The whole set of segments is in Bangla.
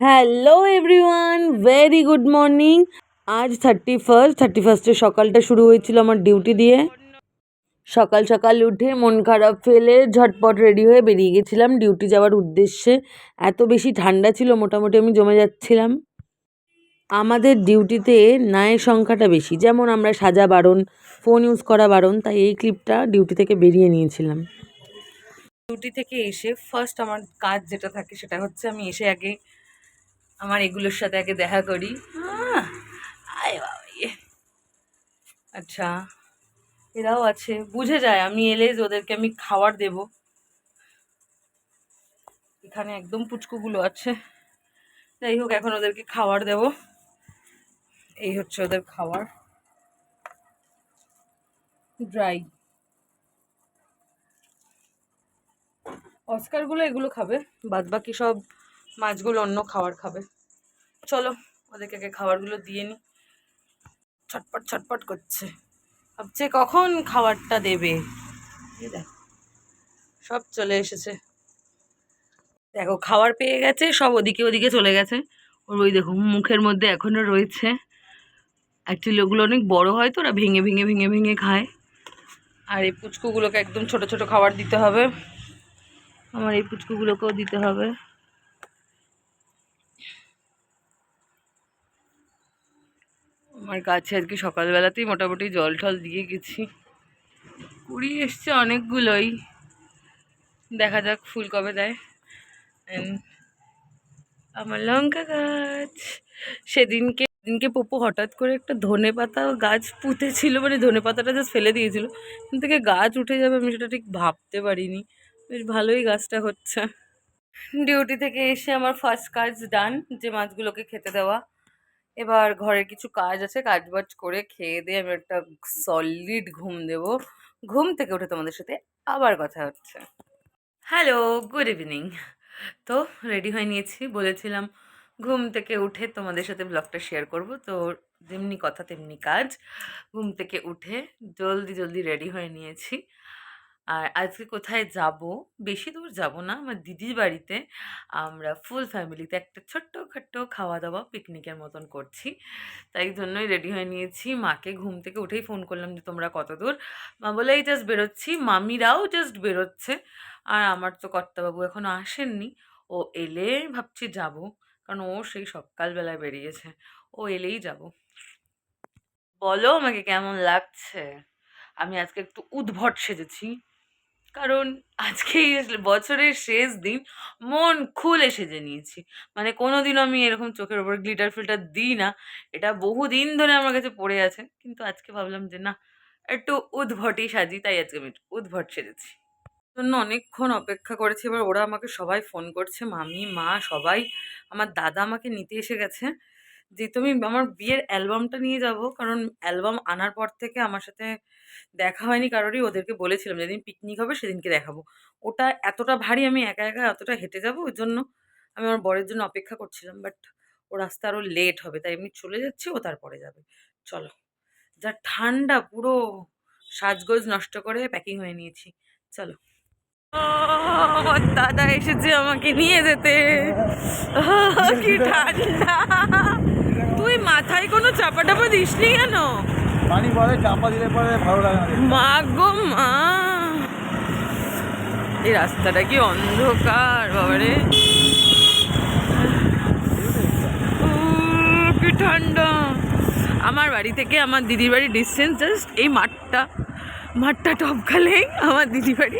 Hello everyone, very good morning. আজ 31স্টের সকালটা শুরু হয়েছিল আমার ডিউটি দিয়ে। সকাল সকাল উঠে মন খারাপ ফেলে ঝটপট রেডি হয়ে বেরিয়ে গেছিলাম ডিউটি যাওয়ার উদ্দেশ্যে। এত বেশি ঠান্ডা ছিল, মোটামুটি আমি জমে যাচ্ছিলাম। আমাদের ডিউটিতে নায়ের সংখ্যাটা বেশি, যেমন আমরা সাজা বারণ, ফোন ইউজ করা বারণ, তাই এই ক্লিপটা ডিউটি থেকে বেরিয়ে নিয়েছিলাম। ডিউটি থেকে এসে ফার্স্ট আমার কাজ যেটা থাকে সেটা হচ্ছে আমি এসে আগে আমার এগুলোর সাথে আগে দেখা করি। আয় বাবা আচ্ছা, এরাও আছে, বুঝে যায় আমি এলে যে ওদেরকে আমি খাবার দেব। এখানে একদম পুচকুগুলো আছে, যাই হোক এখন ওদেরকে খাবার দেব। এই হচ্ছে ওদের খাবার, ড্রাই। অস্কারগুলো এগুলো খাবে, বাদ বাকি সব মাছগুলো অন্য খাবার খাবে। চলো ওদেরকে আগে খাবারগুলো দিয়ে নি। ছটপট ছটপট করছে, ভাবছে কখন খাবারটা দেবে। এই দেখো সব চলে এসেছে, দেখো খাবার পেয়ে গেছে, সব ওদিকে ওদিকে চলে গেছে। ওর ওই দেখো মুখের মধ্যে এখনো রয়েছে। অ্যাকচুয়ালি ওগুলো অনেক বড় হয় তো, ওরা ভেঙে ভেঙে ভেঙে ভেঙে খায়। আর এই পুচকুগুলোকে একদম ছোট ছোট খাবার দিতে হবে, আমার এই পুচকুগুলোকেও দিতে হবে। আমার গাছে আজকে সকালবেলাতেই মোটামুটি জল টল দিয়ে গেছি, কুড়িয়ে এসছে অনেকগুলোই, দেখা যাক ফুল কবে দেয়। And আমার লঙ্কা গাছ, সেদিনকে পপু হঠাৎ করে একটা ধনেপাতা গাছ পুঁতেছিল, মানে ধনেপাতাটা জাস্ট ফেলে দিয়েছিল, কিন্তু থেকে গাছ উঠে যাবে আমি সেটা ঠিক ভাবতে পারিনি। বেশ ভালোই গাছটা হচ্ছে। ডিউটি থেকে এসে আমার ফার্স্ট কাজ ডান, যে মাছগুলোকে খেতে দেওয়া। এবার ঘরের কিছু কাজ আছে, কাজ বাজ করে খেয়ে দিয়ে আমি একটা সলিড ঘুম দেব। ঘুম থেকে উঠে তোমাদের সাথে আবার কথা হচ্ছে। Hello, good evening. তো রেডি হয়ে নিয়েছি, বলেছিলাম ঘুম থেকে উঠে তোমাদের সাথে ব্লগটা শেয়ার করব, তো যেমনি কথা তেমনি কাজ। ঘুম থেকে উঠে জলদি জলদি রেডি হয়ে নিয়েছি। আর আজকে কোথায় যাব, বেশি দূর যাব না, আমার দিদির বাড়িতে আমরা ফুল ফ্যামিলিতে একটা ছোট্টখাট্টো খাওয়া দাওয়া পিকনিকের মতন করছি। তাই জন্যই রেডি হয়ে নিয়েছি। মাকে ঘুম থেকে উঠেই ফোন করলাম যে তোমরা কত দূর। মা বলে এই জাস্ট বেরোচ্ছি, মামিরাও জাস্ট বেরোচ্ছে। আর আমার তো কর্তাবাবু এখনো আসেননি, ও এলে ভাবছি যাব, কারণ ও সেই সকালবেলায় বেরিয়েছে, ও এলেই যাব। বলো আমাকে কেমন লাগছে? আমি আজকে একটু উদ্ভট সেজেছি, কারণ আজকেই বছরের শেষ দিন, মন খুলে সেজে নিয়েছি। মানে কোনোদিনও আমি এরকম চোখের ওপর গ্লিটার ফিল্টার দিই না, এটা বহুদিন ধরে আমার কাছে পড়ে আছে, কিন্তু আজকে ভাবলাম যে না, একটু উদ্ভটই সাজি, তাই আজকে আমি একটু উদ্ভট সেজেছি। জন্য অনেকক্ষণ অপেক্ষা করেছি। এবার ওরা আমাকে সবাই ফোন করছে, মামি মা সবাই। আমার দাদা আমাকে নিতে এসে গেছে, যেহেতু আমি আমার বিয়ের অ্যালবামটা নিয়ে যাব, কারণ অ্যালবাম আনার পর থেকে আমার সাথে দেখা হয়নি কারোরই। ওদেরকে বলেছিলাম যেদিন পিকনিক হবে সেদিনকে দেখাবো। ওটা এতটা ভারী, আমি একা একা এতটা হেঁটে যাবো, ওই জন্য আমি আমার বরের জন্য অপেক্ষা করছিলাম, বাট ও রাস্তা আরও লেট হবে, তাই এমনি চলে যাচ্ছি, ও তারপরে যাবে। চলো, যা ঠান্ডা, পুরো সাজগোজ নষ্ট করে প্যাকিং হয়ে নিয়েছি। চলো। দাদা এসেছে আমাকে নিয়ে যেতে। কি ঠান্ডা! তুই মাথায় কোনো চাপা টাপা দিসনি কেন? পানি পরে চাপা দিলে পরে ভালো লাগে না। মা গো মা, এই রাস্তাটা কি অন্ধকার বাবারে! কি ঠান্ডা! আমার বাড়ি থেকে আমার দিদির বাড়ির ডিস্টেন্স জাস্ট এই মাঠটা টপকালেই আমার দিদি বাড়ি,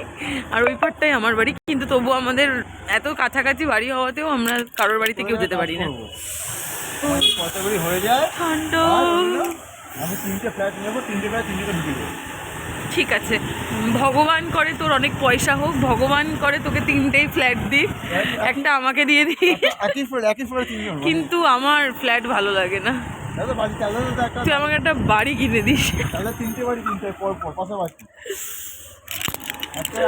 আর ওই পাটটাই আমার বাড়ি, কিন্তু তবু আমাদের এত কাছাকাছি বাড়ি হওয়াতেও আমরা কারোর বাড়িতে কেউ যেতে পারি না। কতগুলি হয়ে যায় ঠান্ডা! আমি 3টে ফ্ল্যাট নেবো, 3টে ফ্ল্যাট 3টে ঢুকে দেবো। ঠিক আছে, ভগবান করে তোর অনেক পয়সা হোক, ভগবান করে তোকে 3টেই ফ্ল্যাট দিই, একটা আমাকে দিয়ে দিই। একই ফ্ল্যাট 3জন। কিন্তু আমার ফ্ল্যাট ভালো লাগে না, তাহলে বাড়ি তাহলে তো একটা, তুই আমাকে একটা বাড়ি কিনে দিস। তাহলে 3টে বাড়ি 3টে পর পর পাশাপাশি একটা।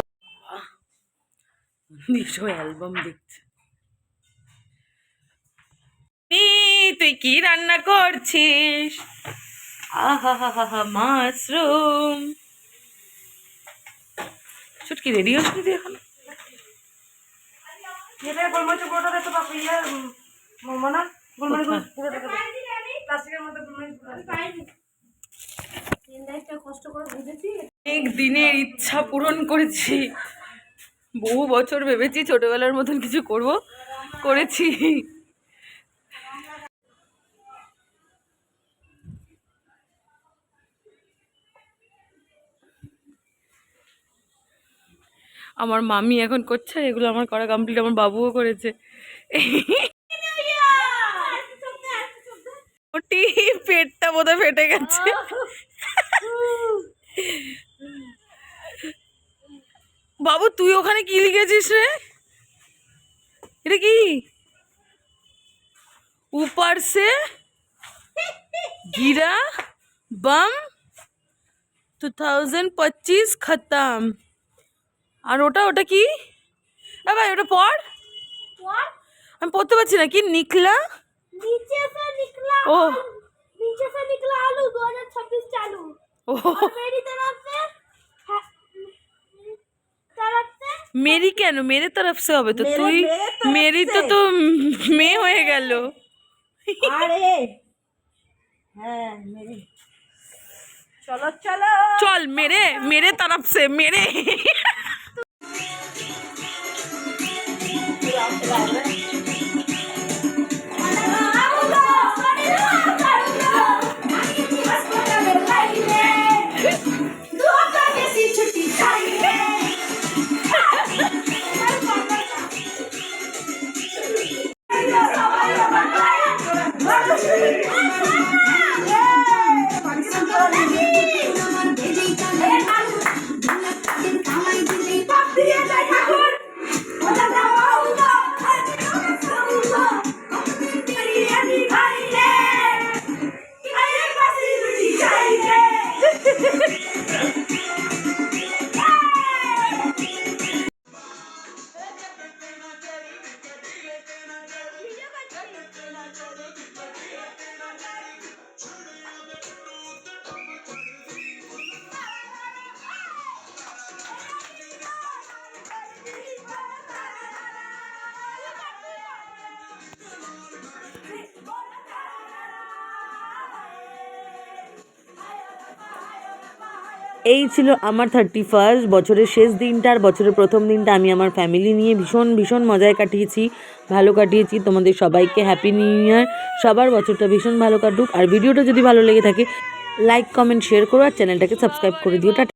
নিশো অ্যালবাম দেখছে। তুই কি রান্না করছিস? আহা হা হা হা, মাশরুম। চুটকি রেডি হসনি তুই এখন? অনেক দিনের ইচ্ছা পূরণ করেছি, বহু বছর ভেবেছি ছোটবেলার মতন কিছু করব, করেছি। আমার মামি এখন করছে, এগুলো আমার করা কমপ্লিট, আমার বাবুও করেছে। ওটি পেটটা বোধহয় ফেটে গেছে। বাবু তুই ওখানে কি লিখেছিস রে? এটা কি? ऊपर से गिरा बम 2025 खत्म। আর ওটা ওটা কি? ভাই ওটা পড়, আমি পড়তে পারছি না। কি নিকলা? नीचे से निकला ओ नीचे से निकला आलू 2026 चालू ओ और मेरी तरफ से मेरी কেন मेरे तरफ से হবে তো? তুই मेरी তো মেয়ে হয়ে গেল। अरे হ্যাঁ मेरी চলো চলো চল मेरे मेरे तरफ से मेरे। এই ছিল আমার 31 বছরের শেষ দিনটা। আর বছরের প্রথম দিনটা আমি আমার ফ্যামিলি নিয়ে ভীষণ ভীষণ মজায় কাটিয়েছি, ভালো কাটিয়েছি। তোমাদের সবাইকে হ্যাপি নিউ ইয়ার, সবার বছরটা ভীষণ ভালো কাটুক। আর ভিডিওটা যদি ভালো লেগে থাকে লাইক কমেন্ট শেয়ার করো, আর চ্যানেলটাকে সাবস্ক্রাইব করে দিও। টাটা।